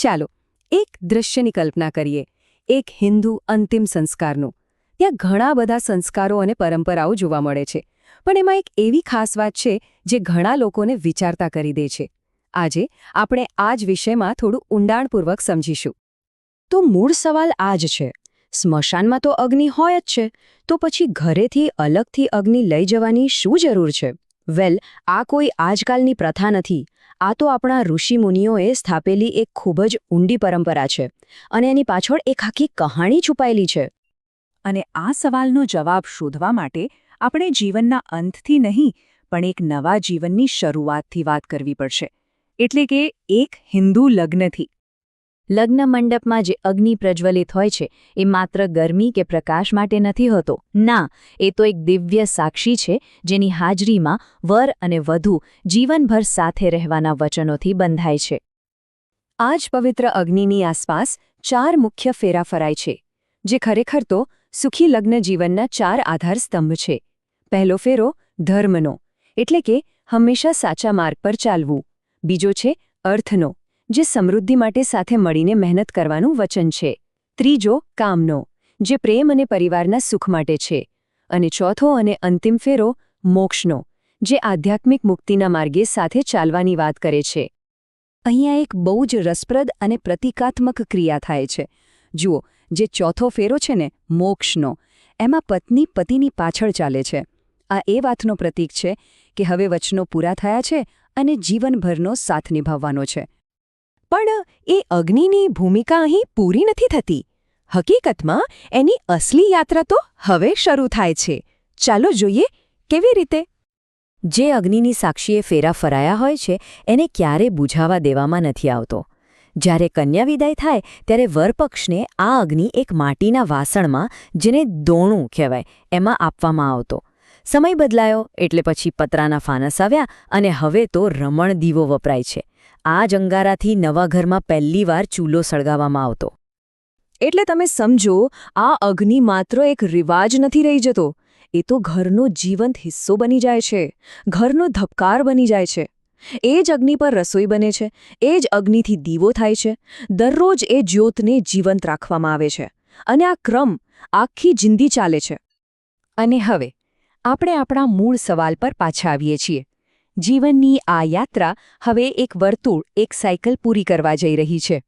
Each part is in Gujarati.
ચાલો એક દૃશ્યની કલ્પના કરીએ, એક હિન્દુ અંતિમ સંસ્કારનું. ત્યાં ઘણા બધા સંસ્કારો અને પરંપરાઓ જોવા મળે છે, પણ એમાં એક એવી ખાસ વાત છે જે ઘણા લોકોને વિચારતા કરી દે છે. આજે આપણે આ જ વિષયમાં થોડું ઊંડાણપૂર્વક સમજીશું. તો મૂળ સવાલ આ જ છે. સ્મશાનમાં તો અગ્નિ હોય જ છે, તો પછી ઘરેથી અલગથી અગ્નિ લઈ જવાની શું જરૂર છે? આ કોઈ આજકાલની પ્રથા નથી. આ તો આપણા ઋષિમુનિઓએ સ્થાપેલી એક ખૂબ જ ઊંડી પરંપરા છે, અને એની પાછળ એક આખી કહાણી છુપાયેલી છે. અને આ સવાલનો જવાબ શોધવા માટે આપણે જીવનના અંતથી નહીં, પણ એક નવા જીવનની શરૂઆતથી વાત કરવી પડશે. એટલે કે એક હિન્દુ લગ્નથી. લગ્ન મંડપમાં જે અગ્નિ પ્રજ્વલિત હોય છે એ માત્ર ગરમી કે પ્રકાશ માટે નથી હોતો. ના, એ તો એક દિવ્ય સાક્ષી છે જેની હાજરીમાં વર અને વધુ જીવનભર સાથે રહેવાના વચનોથી બંધાય છે. આ જ પવિત્ર અગ્નિની આસપાસ 4 મુખ્ય ફેરા ફરાય છે, જે ખરેખર તો સુખી લગ્ન જીવનના 4 આધારસ્તંભ છે. પહેલો ફેરો ધર્મનો, એટલે કે હંમેશા સાચા માર્ગ પર ચાલવું. બીજો છે અર્થનો, જે સમૃદ્ધિ માટે સાથે મળીને મહેનત કરવાનું વચન છે. ત્રીજો કામનો, જે પ્રેમ અને પરિવારના સુખ માટે છે. અને ચોથો અને અંતિમ ફેરો મોક્ષનો, જે આધ્યાત્મિક મુક્તિના માર્ગે સાથે ચાલવાની વાત કરે છે. અહીંયા એક બહુ જ રસપ્રદ અને પ્રતિકાત્મક ક્રિયા થાય છે. જુઓ, જે ચોથો ફેરો છે ને, મોક્ષનો, એમાં પત્ની પતિની પાછળ ચાલે છે. આ એ વાતનો પ્રતીક છે કે હવે વચનો પૂરા થયા છે અને જીવનભરનો સાથ નિભાવવાનો છે. પણ એ અગ્નિની ભૂમિકા અહીં પૂરી નથી થતી. હકીકતમાં એની અસલી યાત્રા તો હવે શરૂ થાય છે. ચાલો જોઈએ કેવી રીતે. જે અગ્નિની સાક્ષીએ ફેરા ફરાયા હોય છે એને ક્યારે બુઝાવા દેવામાં નથી આવતો. જ્યારે કન્યા વિદાય થાય ત્યારે વરપક્ષને આ અગ્નિ એક માટીના વાસણમાં, જેને દોણું કહેવાય, એમાં આપવામાં આવતો. સમય બદલાયો એટલે પછી પતરાના ફાનસ આવ્યા અને હવે તો રમણ દીવો વપરાય છે. આ જ અંગારાથી નવા ઘરમાં પહેલીવાર ચૂલો સળગાવવામાં આવતો. એટલે તમે સમજો, આ અગ્નિ માત્ર એક રિવાજ નથી રહી જતો. એ તો ઘરનો જીવંત હિસ્સો બની જાય છે, ઘરનો ધબકાર બની જાય છે. એ જ અગ્નિ પર રસોઈ બને છે, એ જ અગ્નિથી દીવો થાય છે. દરરોજ એ જ્યોતને જીવંત રાખવામાં આવે છે, અને આ ક્રમ આખી જિંદગી ચાલે છે. અને હવે આપણે આપણા મૂળ સવાલ પર પાછા આવીએ છીએ. જીવનની આ યાત્રા હવે એક વર્તુળ, એક સાયકલ પૂરી કરવા જઈ રહી છે.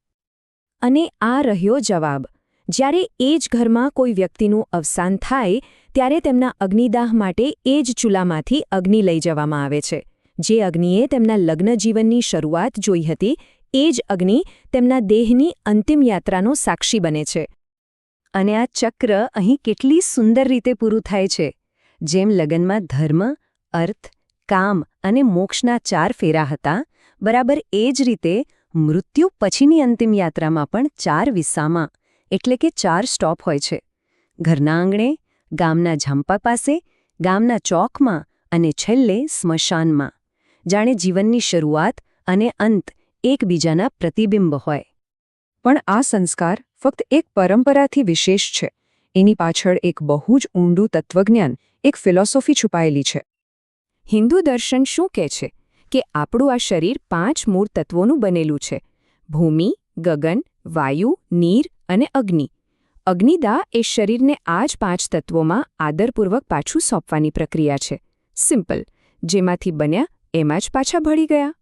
અને આ રહ્યો જવાબ. જ્યારે એ જ ઘરમાં કોઈ વ્યક્તિનું અવસાન થાય ત્યારે તેમના અગ્નિદાહ માટે એ જ ચૂલામાંથી અગ્નિ લઈ જવામાં આવે છે. જે અગ્નિએ તેમના લગ્ન જીવનની શરૂઆત જોઈ હતી, એ જ અગ્નિ તેમના દેહની અંતિમ યાત્રાનો સાક્ષી બને છે. અને આ ચક્ર અહીં કેટલી સુંદર રીતે પૂરું થાય છે. જેમ લગ્નમાં ધર્મ, અર્થ, કામ અને મોક્ષના 4 ફેરા હતા, બરાબર એ જ રીતે મૃત્યુ પછીની અંતિમ યાત્રામાં પણ 4 વિસામાં, એટલે કે 4 સ્ટોપ હોય છે. ઘરના આંગણે, ગામના ઝાંપા પાસે, ગામના ચોકમાં અને છેલ્લે સ્મશાનમાં. જાણે જીવનની શરૂઆત અને અંત એકબીજાના પ્રતિબિંબ હોય. પણ આ સંસ્કાર ફક્ત એક પરંપરાથી વિશેષ છે. એની પાછળ એક બહુ જ ઊંડું તત્વજ્ઞાન, એક ફિલોસોફી છુપાયેલી છે. હિન્દુ દર્શન શું કહે છે કે આપણું આ શરીર 5 મૂળ તત્વોનું બનેલું છે: ભૂમિ, ગગન, વાયુ, નીર અને અગ્નિ. અગ્નિદાહ એ શરીરને આ જ 5 તત્વોમાં આદરપૂર્વક પાછું સોંપવાની પ્રક્રિયા છે. સિમ્પલ, જેમાંથી બન્યા એમાં જ પાછા ભળી ગયા.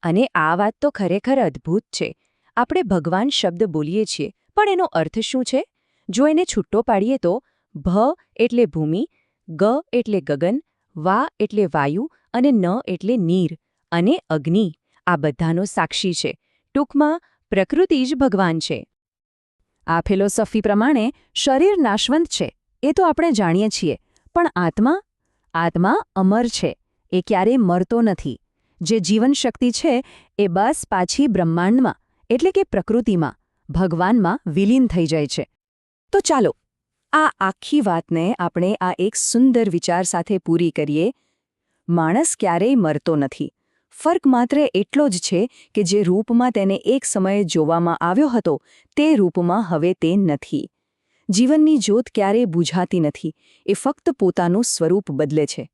અને આ વાત તો ખરેખર અદ્ભુત છે. આપણે ભગવાન શબ્દ બોલીએ છીએ, પણ એનો અર્થ શું છે? જો એને છૂટો પાડીએ તો ભ એટલે ભૂમિ, ગ એટલે ગગન, વા એટલે વાયુ અને ન એટલે નીર, અને અગ્નિ આ બધાનો સાક્ષી છે. ટૂંકમાં પ્રકૃતિ જ ભગવાન છે. આ ફિલોસોફી પ્રમાણે શરીર નાશવંત છે, એ તો આપણે જાણીએ છીએ, પણ આત્મા અમર છે. એ ક્યારેય મરતો નથી. જે જીવન શક્તિ છે એ બસ પાછી બ્રહ્માંડમાં, એટલે કે પ્રકૃતિમાં, ભગવાનમાં વિલીન થઈ જાય છે. તો ચાલો આ આખી વાતને આપણે આ એક સુંદર વિચાર સાથે પૂરી કરીએ. માણસ ક્યારેય મરતો નથી. ફર્ક માત્ર એટલો જ છે કે જે રૂપમાં તેને એક સમયે જોવામાં આવ્યો હતો, તે રૂપમાં હવે તે નથી. જીવનની જ્યોત ક્યારેય બુઝાતી નથી, એ ફક્ત પોતાનું સ્વરૂપ બદલે છે.